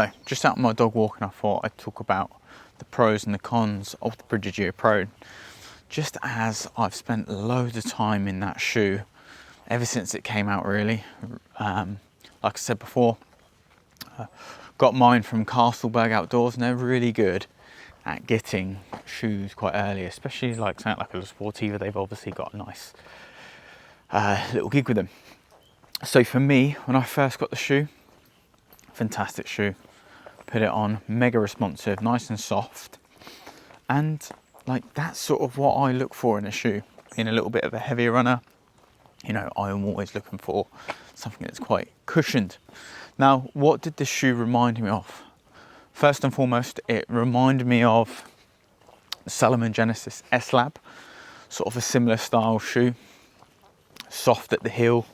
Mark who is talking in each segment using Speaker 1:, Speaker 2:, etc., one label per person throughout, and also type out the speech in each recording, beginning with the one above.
Speaker 1: So just out on my dog walk, and I thought I'd talk about the pros and the cons of the Prodigio Pro, just as I've spent loads of time in that shoe ever since it came out, really. Like I said before, got mine from Castleberg Outdoors, and they're really good at getting shoes quite early, especially like something like a Sportiva. They've obviously got a nice little gig with them. So for me, when I first got the shoe, fantastic shoe, put it on, mega responsive, nice and soft, and like that's sort of what I look for in a shoe. In a little bit of a heavier runner, you know, I'm always looking for something that's quite cushioned. Now, what did this shoe remind me of? First and foremost, it reminded me of Salomon Genesis S-Lab, sort of a similar style shoe, soft at the heel,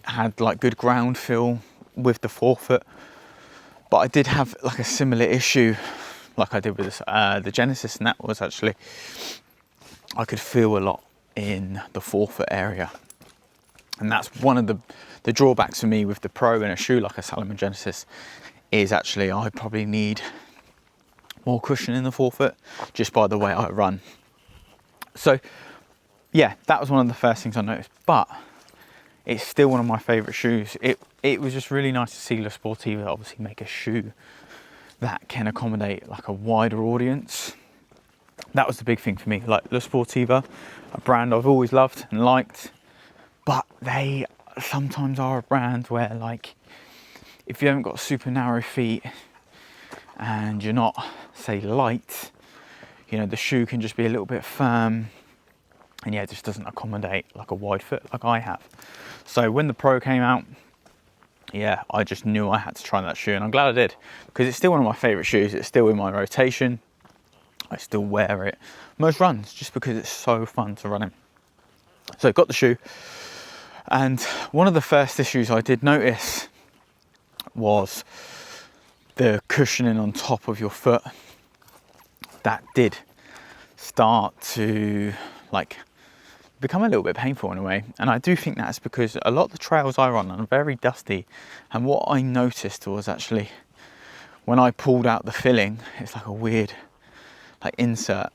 Speaker 1: had like good ground feel with the forefoot. But I did have like a similar issue like I did with the Genesis, and that was actually I could feel a lot in the forefoot area. And that's one of the drawbacks for me with the Pro in a shoe like a Salomon Genesis, is actually I probably need more cushion in the forefoot just by the way I run. So yeah, that was one of the first things I noticed, but it's still one of my favorite shoes. It was just really nice to see La Sportiva obviously make a shoe that can accommodate like a wider audience. That was the big thing for me. Like La Sportiva, a brand I've always loved and liked, but they sometimes are a brand where, like, if you haven't got super narrow feet and you're not, say, light, you know, the shoe can just be a little bit firm, and yeah, it just doesn't accommodate like a wide foot like I have. So when the Pro came out, yeah, I just knew I had to try that shoe, and I'm glad I did, because it's still one of my favorite shoes. It's still in my rotation. I still wear it most runs just because it's so fun to run in. So I got the shoe, and one of the first issues I did notice was the cushioning on top of your foot. That did start to like become a little bit painful in a way, and I do think that's because a lot of the trails I run are very dusty, and what I noticed was actually when I pulled out the filling, it's like a weird like insert,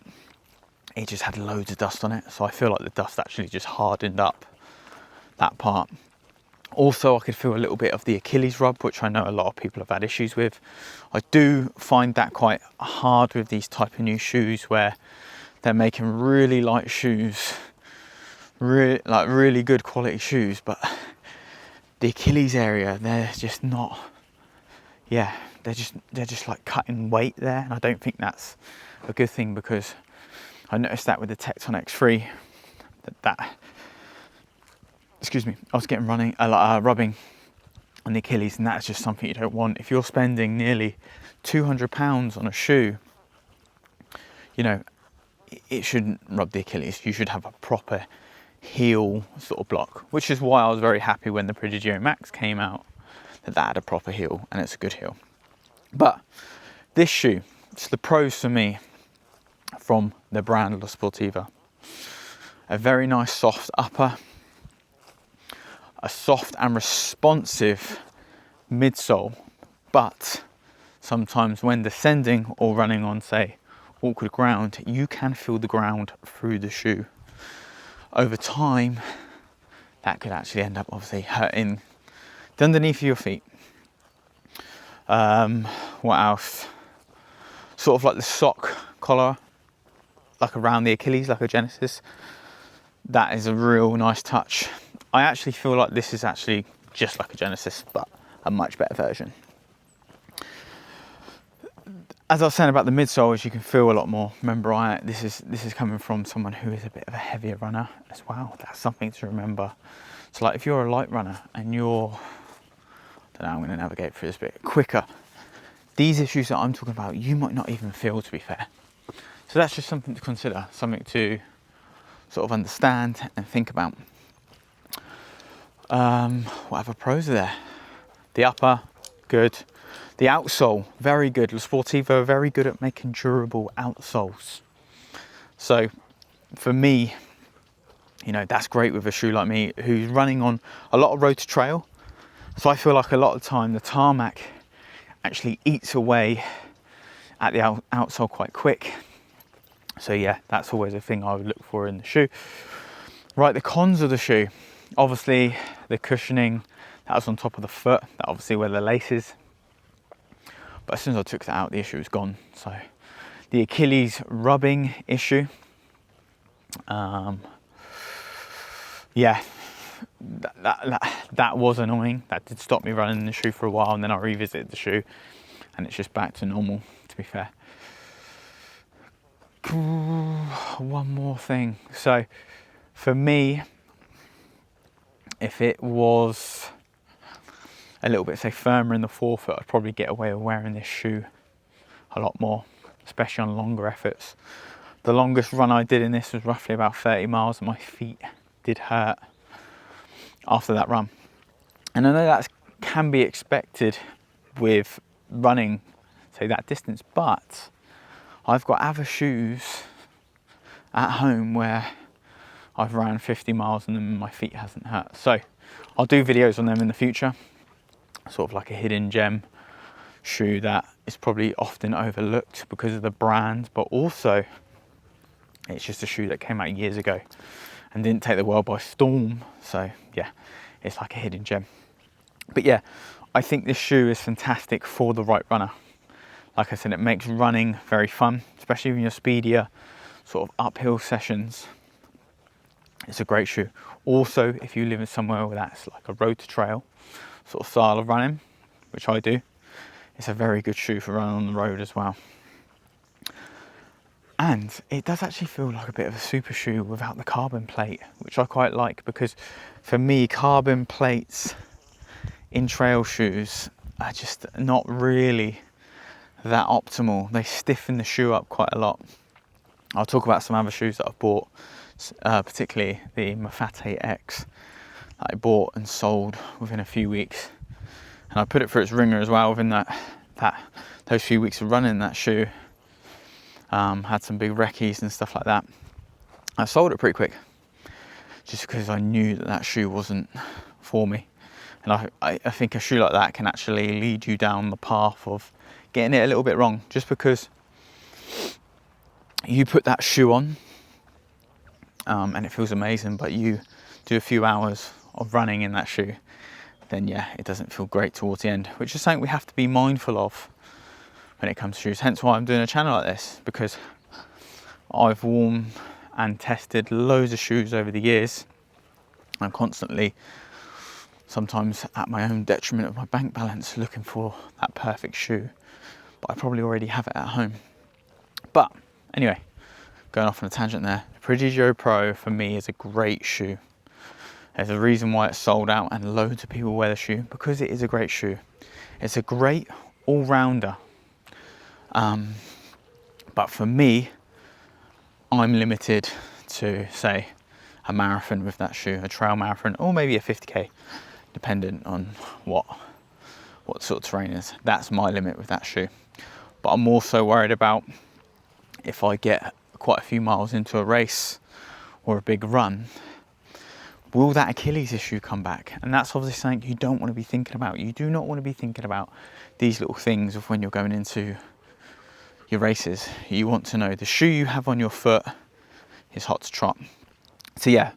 Speaker 1: it just had loads of dust on it, so I feel like the dust actually just hardened up that part. Also, I could feel a little bit of the Achilles rub, which I know a lot of people have had issues with. I do find that quite hard with these type of new shoes where they're making really light shoes, really good quality shoes, but the Achilles area, they're just not, yeah, they're just like cutting weight there, and I don't think that's a good thing, because I noticed that with the Tecton X3 that excuse me, I was getting rubbing on the Achilles, and that's just something you don't want. If you're spending nearly £200 on a shoe, you know, it shouldn't rub the Achilles. You should have a proper heel sort of block, which is why I was very happy when the Prodigio Max came out, that had a proper heel, and it's a good heel. But this shoe, it's the pros for me from the brand La Sportiva. A very nice soft upper, a soft and responsive midsole, but sometimes when descending or running on, say, awkward ground, you can feel the ground through the shoe. Over time, that could actually end up obviously hurting the underneath of your feet. What else? Sort of like the sock collar, like around the Achilles, like a Genesis. That is a real nice touch. I actually feel like this is actually just like a Genesis, but a much better version. As I was saying about the midsole, as you can feel a lot more. Remember, this is coming from someone who is a bit of a heavier runner as well. That's something to remember. So like if you're a light runner and you're, I don't know, I'm going to navigate through this bit quicker. These issues that I'm talking about, you might not even feel, to be fair. So that's just something to consider, something to sort of understand and think about. What other pros are there? The upper, good. The outsole, very good. La Sportiva are very good at making durable outsoles. So for me, you know, that's great with a shoe like me who's running on a lot of road to trail. So I feel like a lot of the time the tarmac actually eats away at the outsole quite quick. So yeah, that's always a thing I would look for in the shoe. Right, the cons of the shoe. Obviously the cushioning that was on top of the foot, that obviously where the lace is. But as soon as I took that out, the issue was gone. So the Achilles rubbing issue, yeah, that was annoying. That did stop me running the shoe for a while, and then I revisited the shoe and it's just back to normal, to be fair. One more thing. So for me, if it was a little bit, say, firmer in the forefoot, I'd probably get away with wearing this shoe a lot more, especially on longer efforts. The longest run I did in this was roughly about 30 miles, and my feet did hurt after that run. And I know that can be expected with running, say, that distance, but I've got other shoes at home where I've ran 50 miles and my feet hasn't hurt. So I'll do videos on them in the future, sort of like a hidden gem shoe that is probably often overlooked because of the brand, but also it's just a shoe that came out years ago and didn't take the world by storm. So yeah, it's like a hidden gem. But yeah, I think this shoe is fantastic for the right runner. Like I said, it makes running very fun, especially in your speedier sort of uphill sessions. It's a great shoe. Also, if you live in somewhere where that's like a road to trail sort of style of running, which I do, it's a very good shoe for running on the road as well. And it does actually feel like a bit of a super shoe without the carbon plate, which I quite like, because for me, carbon plates in trail shoes are just not really that optimal. They stiffen the shoe up quite a lot. I'll talk about some other shoes that I've bought, particularly the Mafate X that I bought and sold within a few weeks. And I put it for its ringer as well within those few weeks of running that shoe. Had some big recce's and stuff like that. I sold it pretty quick, just because I knew that shoe wasn't for me. And I think a shoe like that can actually lead you down the path of getting it a little bit wrong, just because you put that shoe on and it feels amazing, but you do a few hours of running in that shoe, then yeah, it doesn't feel great towards the end, which is something we have to be mindful of when it comes to shoes. Hence why I'm doing a channel like this, because I've worn and tested loads of shoes over the years. I'm constantly, sometimes at my own detriment of my bank balance, looking for that perfect shoe, but I probably already have it at home. But anyway, going off on a tangent there, the Prodigio Pro for me is a great shoe. There's a reason why it's sold out and loads of people wear the shoe, because it is a great shoe. It's a great all-rounder. But for me, I'm limited to, say, a marathon with that shoe, a trail marathon, or maybe a 50k, dependent on what sort of terrain is. That's my limit with that shoe. But I'm also worried about if I get quite a few miles into a race or a big run, will that Achilles issue come back? And that's obviously something you don't want to be thinking about. You do not want to be thinking about these little things of when you're going into your races. You want to know the shoe you have on your foot is hot to trot. So yeah,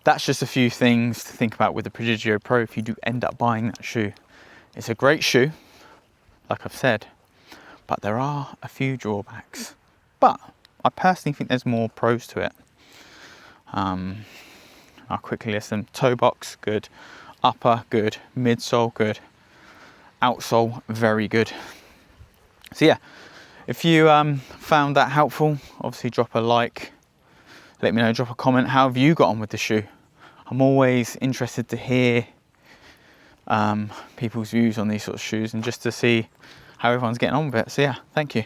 Speaker 1: that's just a few things to think about with the Prodigio Pro if you do end up buying that shoe. It's a great shoe, like I've said, but there are a few drawbacks. But I personally think there's more pros to it. I'll quickly list them. Toe box, good. Upper, good. Midsole, good. Outsole, very good. So yeah, if you found that helpful, obviously drop a like. Let me know, drop a comment. How have you got on with the shoe? I'm always interested to hear people's views on these sort of shoes and just to see how everyone's getting on with it. So yeah, thank you.